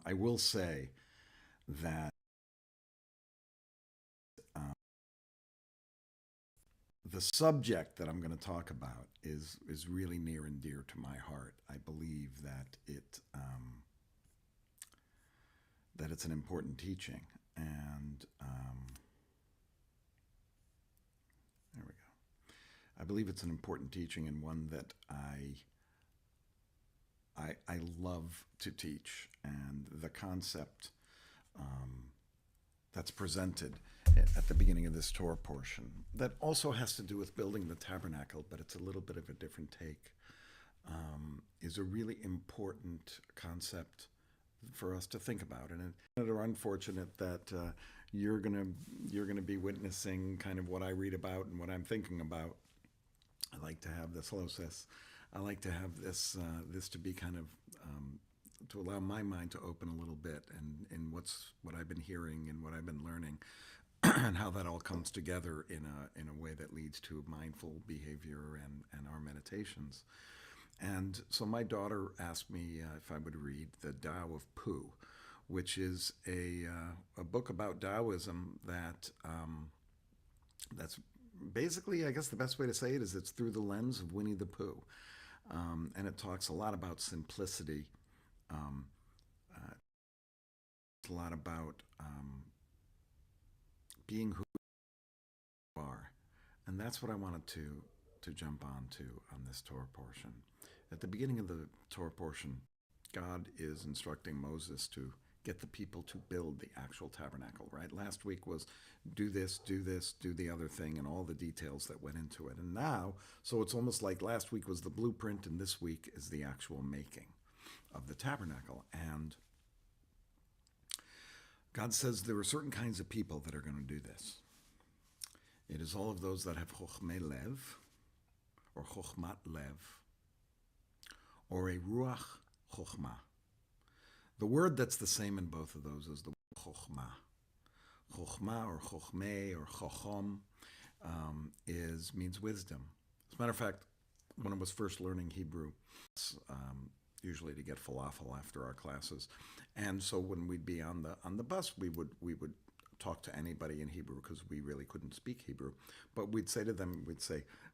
I will say that the subject that I'm going to talk about is really near and dear to my heart. I believe that it's an important teaching, and there we go. I believe it's an important teaching and one that I love to teach, and the concept that's presented at the beginning of this Torah portion that also has to do with building the tabernacle, but it's a little bit of a different take, is a really important concept for us to think about. And it's unfortunate that you're gonna be witnessing kind of what I read about and what I'm thinking about. I like to have this process. I like to have this to be kind of to allow my mind to open a little bit, and what I've been hearing and what I've been learning, and how that all comes together in a way that leads to mindful behavior and our meditations. And so my daughter asked me if I would read the Tao of Pooh, which is a book about Taoism that's basically, I guess the best way to say it is it's through the lens of Winnie the Pooh. And it talks a lot about simplicity, a lot about being who you are. And that's what I wanted to jump on to on this Torah portion. At the beginning of the Torah portion, God is instructing Moses to get the people to build the actual tabernacle, right? Last week was do this, do the other thing, and all the details that went into it. And now, so it's almost like last week was the blueprint, and this week is the actual making of the tabernacle. And God says there are certain kinds of people that are going to do this. It is all of those that have chochmei lev, or chochmat lev, or a ruach chochmah. The word that's the same in both of those is the word chochmah. Chochmah or chochmei or chochom means wisdom. As a matter of fact, when I was first learning Hebrew, usually to get falafel after our classes, and so when we'd be on the bus, we would talk to anybody in Hebrew because we really couldn't speak Hebrew. But we'd say to them,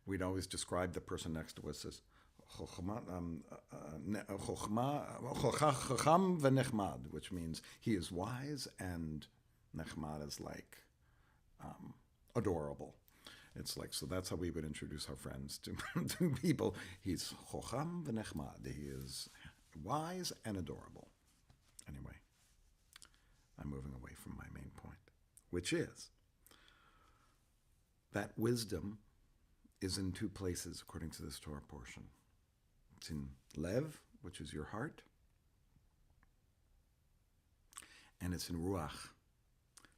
we'd always describe the person next to us as Chocham v'nechmad, which means he is wise, and nechmad is like adorable. It's like, so that's how we would introduce our friends to people. He's chocham v'nechmad. He is wise and adorable. Anyway, I'm moving away from my main point, which is that wisdom is in two places according to this Torah portion. It's in lev, which is your heart, and it's in ruach,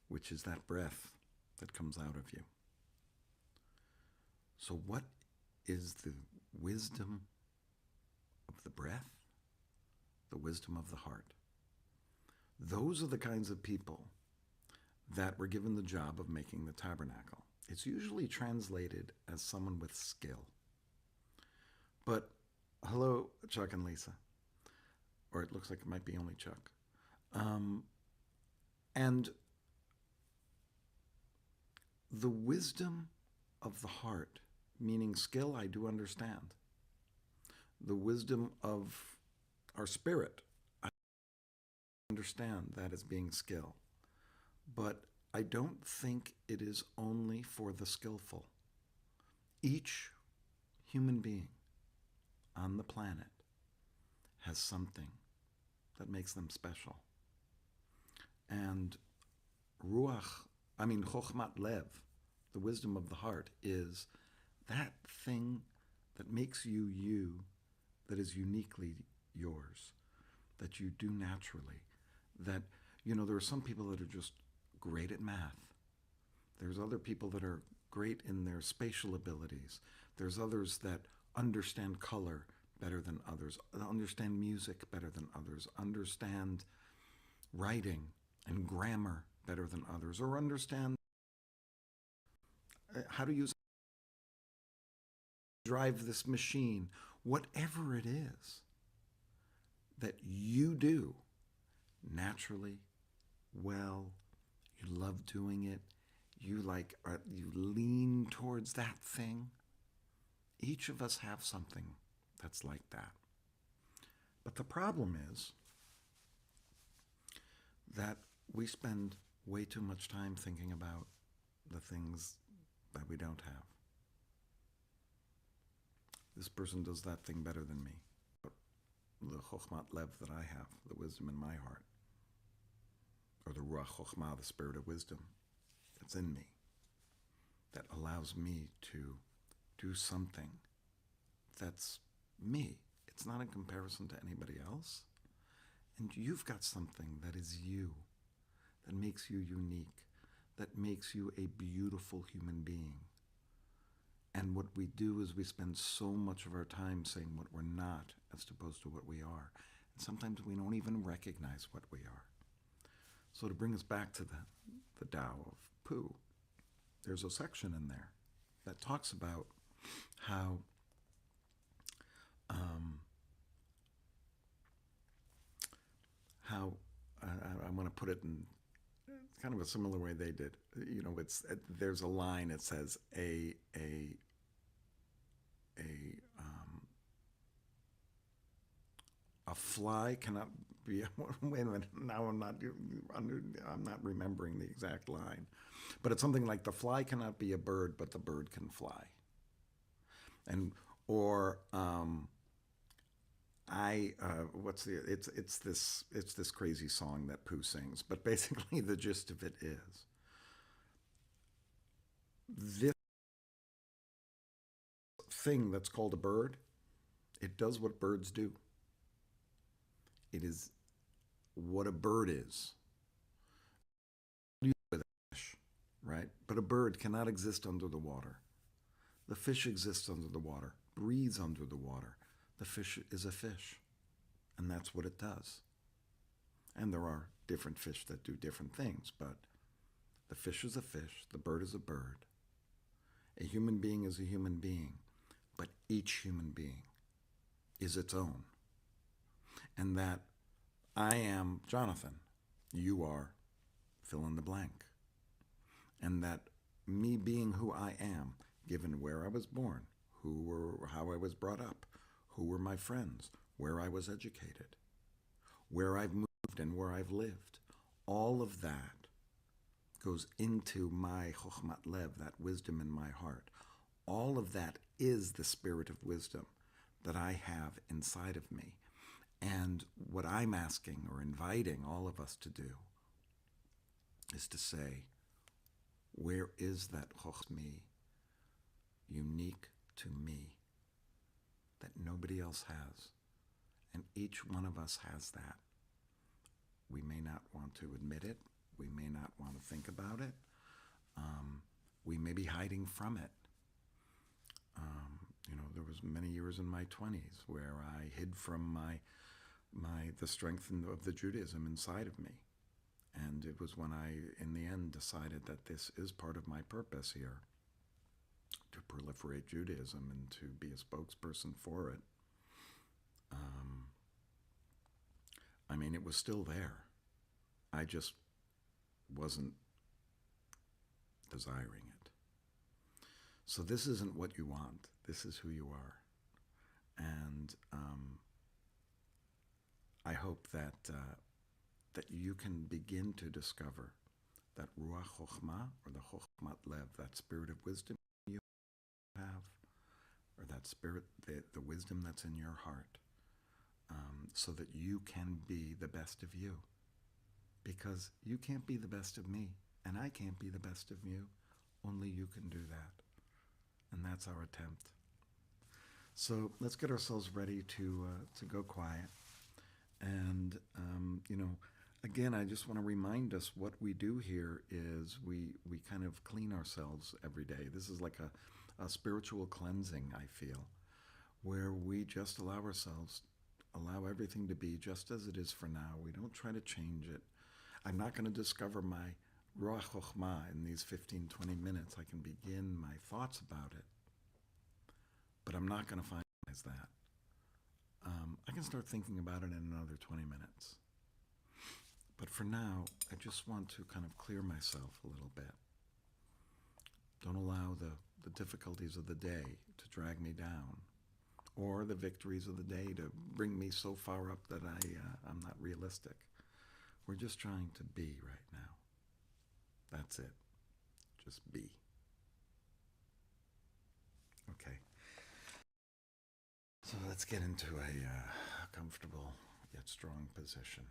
which is that breath that comes out of you. So what is the wisdom of the breath? The wisdom of the heart. Those are the kinds of people that were given the job of making the tabernacle. It's usually translated as someone with skill. But hello, Chuck and Lisa. Or it looks like it might be only Chuck. And the wisdom of the heart, meaning skill, I do understand. The wisdom of our spirit, I understand that as being skill. But I don't think it is only for the skillful. Each human being on the planet has something that makes them special. And chochmat lev, the wisdom of the heart, is that thing that makes you you, that is uniquely yours, that you do naturally. That, there are some people that are just great at math. There's other people that are great in their spatial abilities. There's others that understand color better than others, understand music better than others, understand writing and grammar better than others, or understand how to drive this machine. Whatever it is that you do naturally, well, you love doing it, you lean towards that thing. Each of us have something that's like that. But the problem is that we spend way too much time thinking about the things that we don't have. This person does that thing better than me. The chokhmat lev that I have, the wisdom in my heart, or the ruach chokhmah, the spirit of wisdom that's in me, that allows me to do something that's me. It's not in comparison to anybody else. And you've got something that is you, that makes you unique, that makes you a beautiful human being. And what we do is we spend so much of our time saying what we're not as opposed to what we are. And sometimes we don't even recognize what we are. So to bring us back to the Tao of Pooh, there's a section in there that talks about how I want to put it in kind of a similar way they did. There's a line. It says a fly cannot be. Wait a minute. Now I'm not remembering the exact line, but it's something like the fly cannot be a bird, but the bird can fly. It's this crazy song that Pooh sings, but basically the gist of it is this thing that's called a bird, it does what birds do. It is what a bird is. With a fish, right? But a bird cannot exist under the water. The fish exists under the water, breathes under the water. The fish is a fish, and that's what it does. And there are different fish that do different things, but the fish is a fish, the bird is a bird. A human being is a human being, but each human being is its own. And that I am Jonathan, you are fill in the blank. And that me being who I am, given where I was born, how I was brought up, who were my friends, where I was educated, where I've moved and where I've lived, all of that goes into my chokhmat lev, that wisdom in my heart. All of that is the spirit of wisdom that I have inside of me. And what I'm asking or inviting all of us to do is to say, where is that chokhmah unique to me that nobody else has? And each one of us has that. We may not want to admit it. We may not want to think about it. We may be hiding from it. There was many years in my 20s where I hid from the strength of the Judaism inside of me. And it was when I, in the end, decided that this is part of my purpose here, to proliferate Judaism and to be a spokesperson for it. It was still there. I just wasn't desiring it. So this isn't what you want. This is who you are. And I hope that you can begin to discover that ruach chokhmah, or the chokhmat lev, that spirit of wisdom you have, or that spirit, the wisdom that's in your heart, so that you can be the best of you. Because you can't be the best of me, and I can't be the best of you. Only you can do that. And that's our attempt. So let's get ourselves ready to go quiet. And, again, I just want to remind us what we do here is we kind of clean ourselves every day. This is like a spiritual cleansing, I feel, where we just allow everything to be just as it is for now. We don't try to change it. I'm not going to discover my ruach chokhmah in these 15, 20 minutes. I can begin my thoughts about it, but I'm not going to finalize that. I can start thinking about it in another 20 minutes. But for now, I just want to kind of clear myself a little bit. Don't allow the difficulties of the day to drag me down, or the victories of the day to bring me so far up that I'm not realistic. We're just trying to be right now. That's it. Just be. Okay. So let's get into a comfortable yet strong position.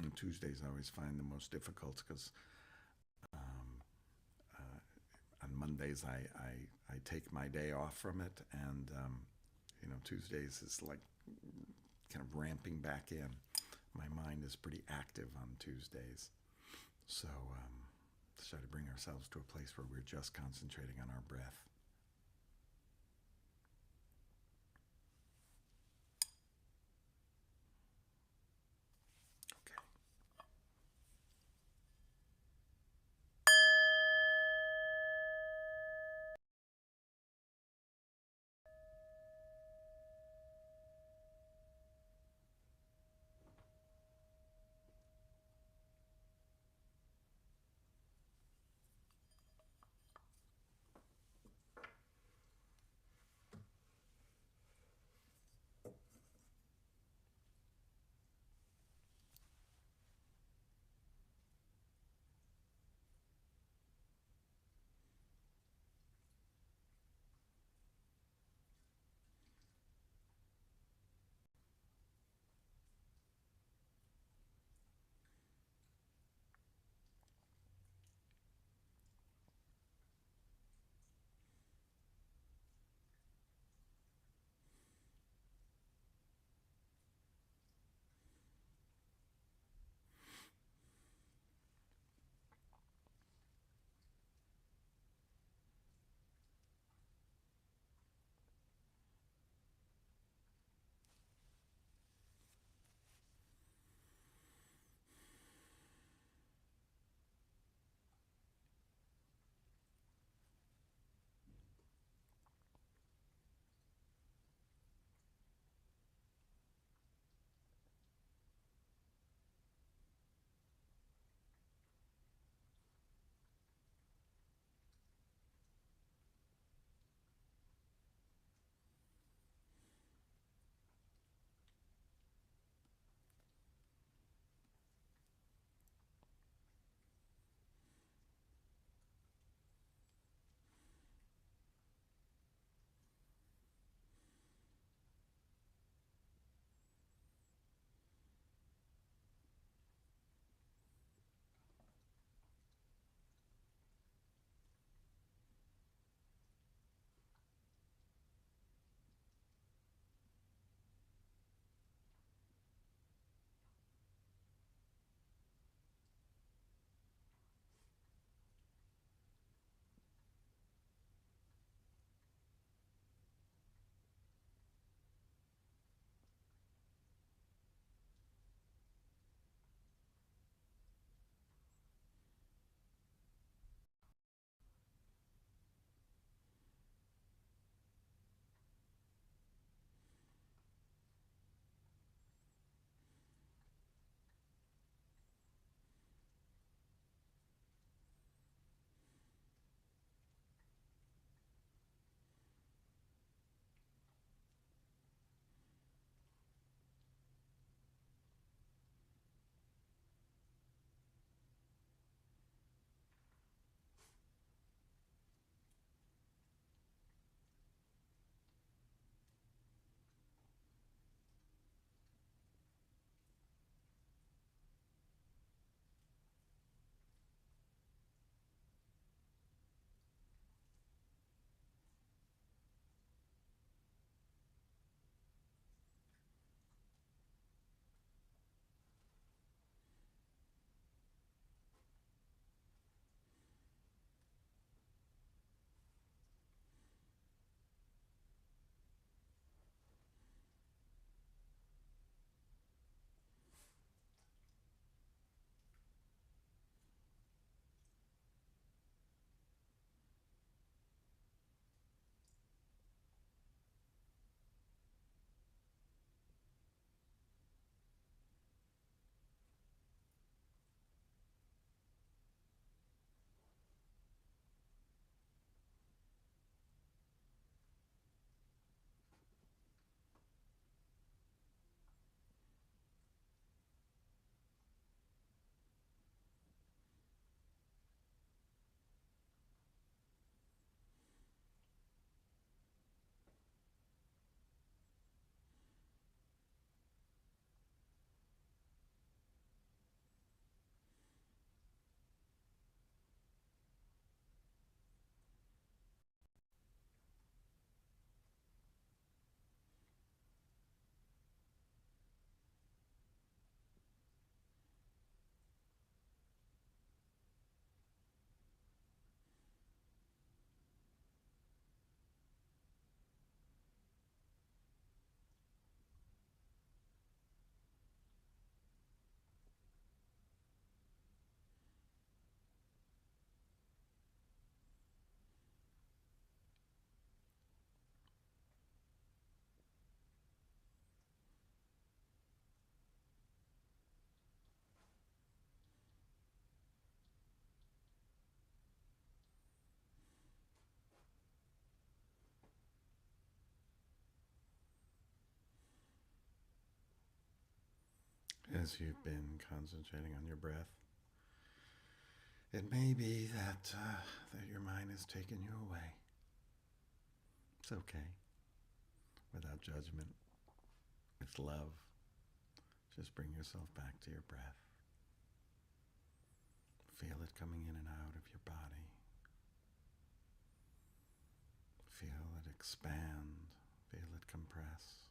And Tuesdays I always find the most difficult because on Mondays I take my day off from it, and Tuesdays is like kind of ramping back in. My mind is pretty active on Tuesdays, so let's try to bring ourselves to a place where we're just concentrating on our breath. Okay. as you've been concentrating on your breath, it may be that your mind has taken you away. It's okay. Without judgment, with love, just bring yourself back to your breath. Feel it coming in and out of your body. Feel it expand. Feel it compress.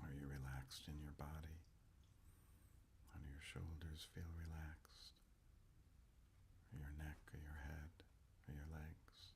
Are you relaxed in your body? Do your shoulders feel relaxed? Or your neck, or your head, or your legs?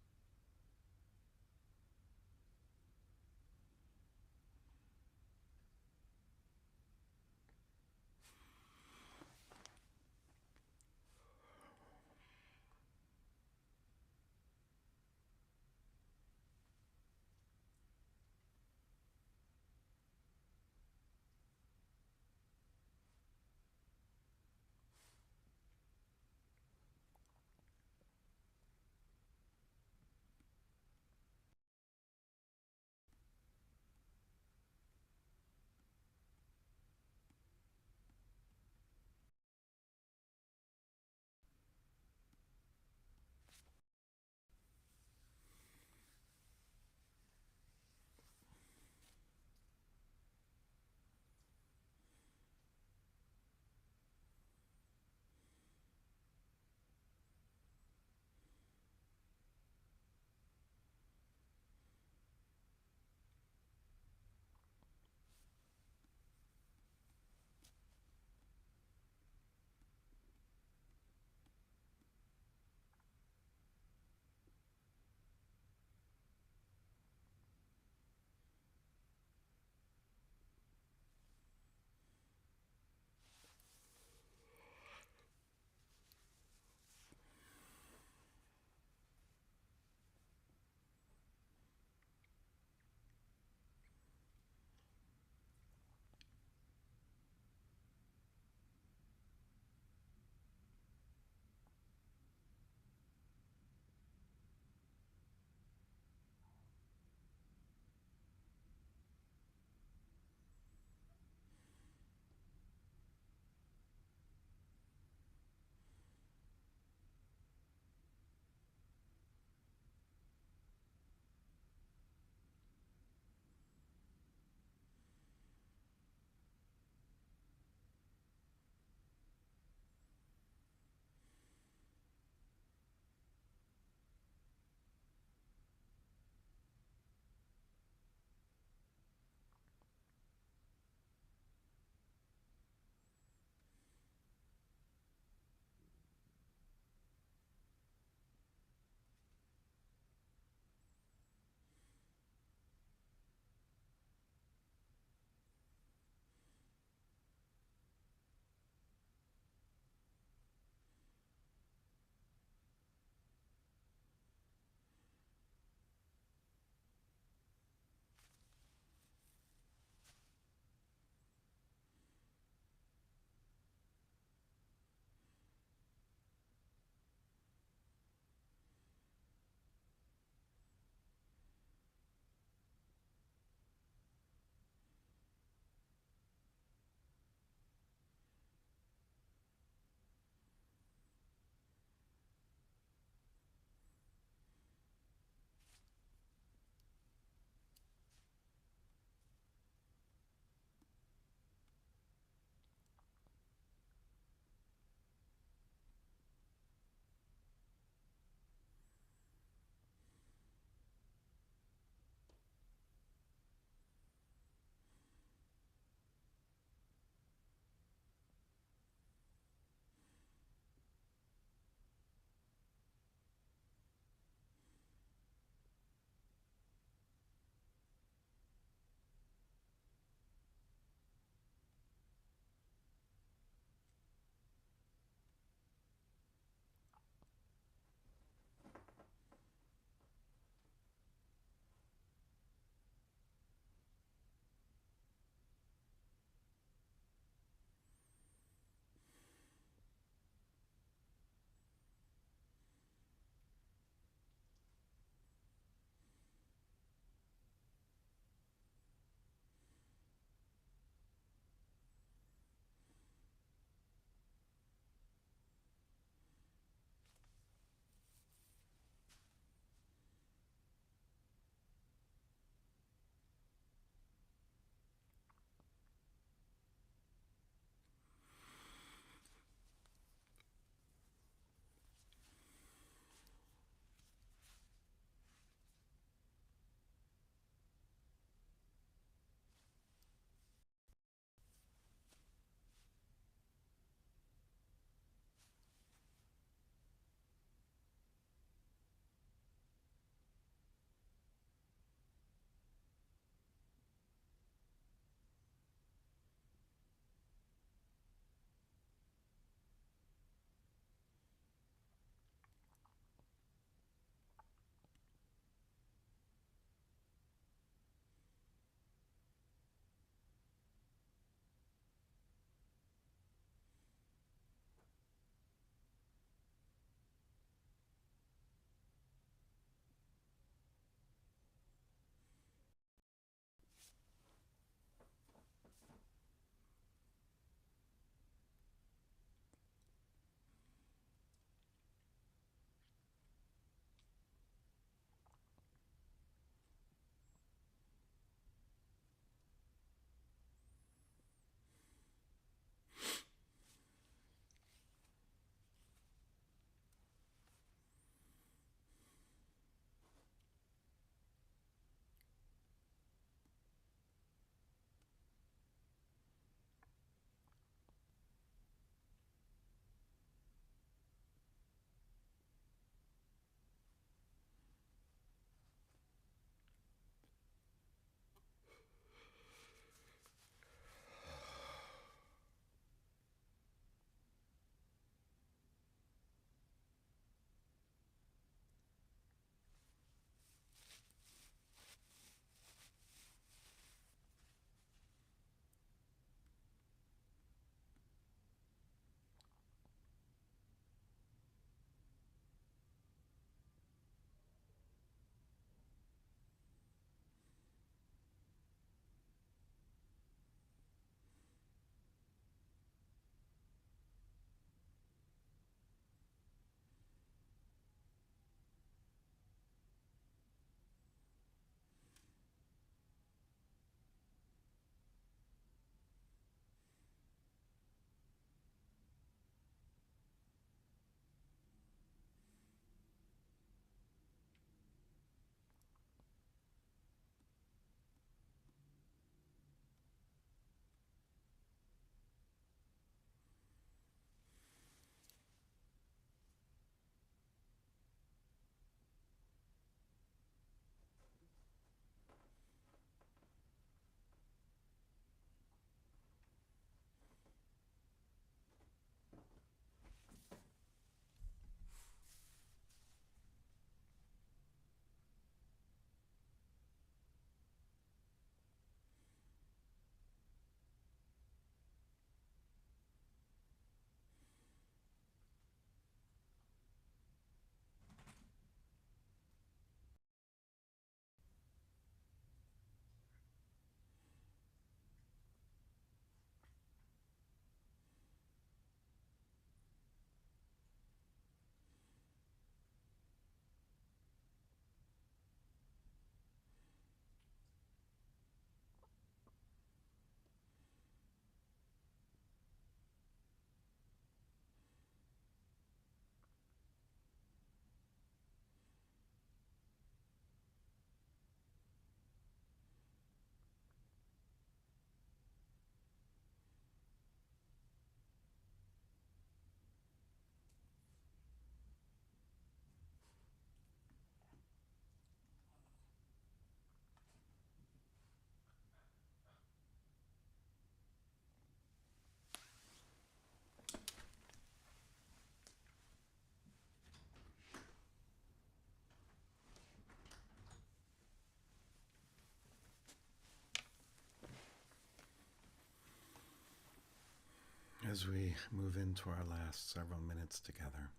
As we move into our last several minutes together,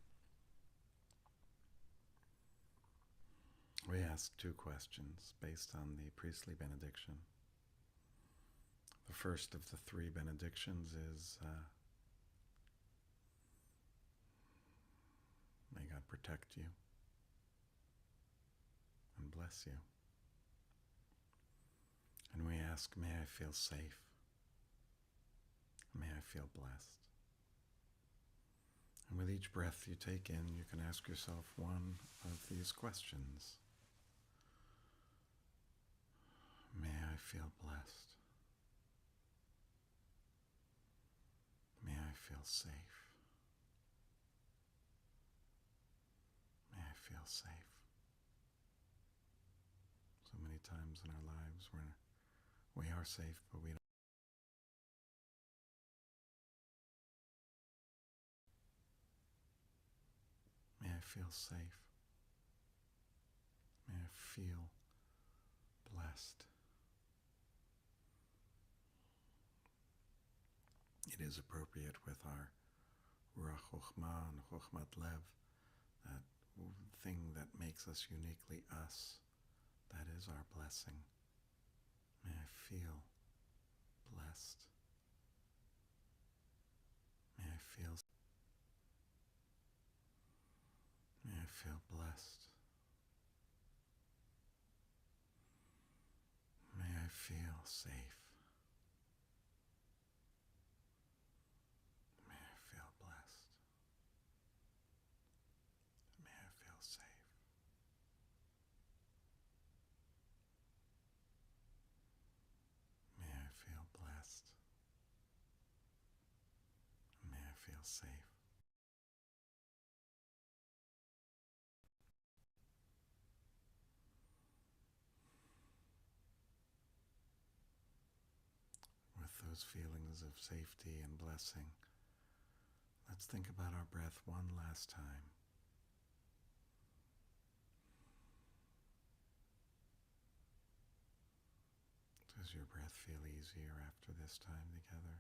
we ask two questions based on the priestly benediction. The first of the three benedictions is, may God protect you and bless you. And we ask, may I feel safe? May I feel blessed? And with each breath you take in, you can ask yourself one of these questions. May I feel blessed? May I feel safe? May I feel safe? So many times in our lives we are safe, but we don't. May I feel safe? May I feel blessed? It is appropriate with our Ruach Chochmah and Chochmat Lev, that thing that makes us uniquely us, that is our blessing. May I feel blessed. May I feel blessed. May I feel safe. May I feel blessed. May I feel safe. May I feel blessed. May I feel safe. With those feelings of safety and blessing, let's think about our breath one last time. Does your breath feel easier after this time together?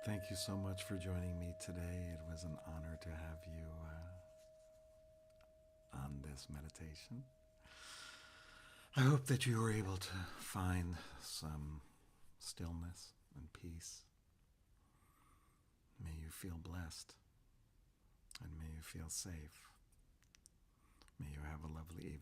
Thank you so much for joining me today. It was an honor to have you on this meditation. I hope that you were able to find some stillness and peace. May you feel blessed, and may you feel safe. May you have a lovely evening.